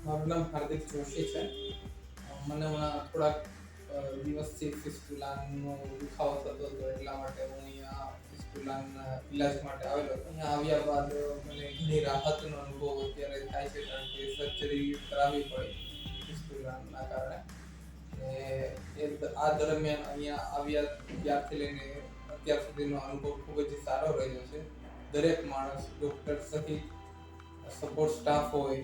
મારું નામ હાર્દિક જોશી છે. મને હમણાં થોડાક દિવસથી ફિસ્ટુલાનો દુખાવો થતો હતો, એટલા માટે હું અહીંયા ફિસ્ટુલાના ઈલાજ માટે આવેલો હતો. અહીંયા આવ્યા બાદ મને ઘણી રાહતનો અનુભવ અત્યારે થાય છે, કારણ કે સર્જરી કરાવવી પડી ફિસ્ટુલાના કારણે. આ દરમિયાન અહીંયા આવ્યા ત્યારથી લઈને અત્યાર સુધીનો અનુભવ ખૂબ જ સારો રહ્યો છે. દરેક માણસ, ડૉક્ટર સહિત સપોર્ટ સ્ટાફ હોય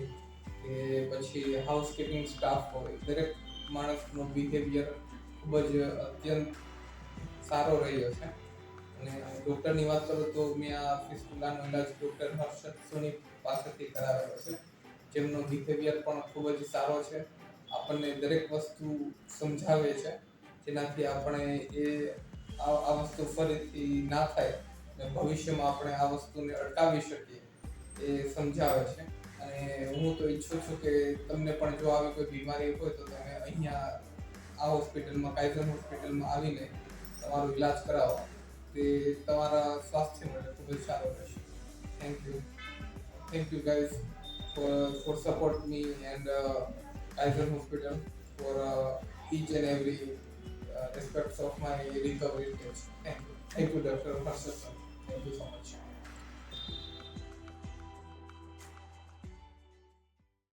કે પછી હાઉસકીપિંગ સ્ટાફ હોય, દરેક માણસનો બિહેવિયર ખૂબ જ અત્યંત સારો રહ્યો છે. અને ડૉક્ટરની વાત કરું તો મેં આ ફિસ્ટુલાનો ઇલાજ ડૉક્ટર હર્ષદ સોની પાસેથી કરાવેલો છે, જેમનો બિહેવિયર પણ ખૂબ જ સારો છે. આપણને દરેક વસ્તુ સમજાવે છે, જેનાથી આપણે આ વસ્તુ ફરીથી ના થાય અને ભવિષ્યમાં આપણે આ વસ્તુને અટકાવી શકીએ એ સમજાવે છે. અને હું તો ઈચ્છું છું કે તમને પણ જો આવી કોઈ બીમારી હોય તો તમે અહીંયા આ હોસ્પિટલમાં, કાયઝન હોસ્પિટલમાં આવીને તમારો ઈલાજ કરાવો. તે તમારા સ્વાસ્થ્ય માટે ખૂબ જ સારું રહેશે. Thank you guys for support me and Kaizen Hospital for each and every aspects of my recovery stage. Thank you, Dr. Harshad. Thank you so much.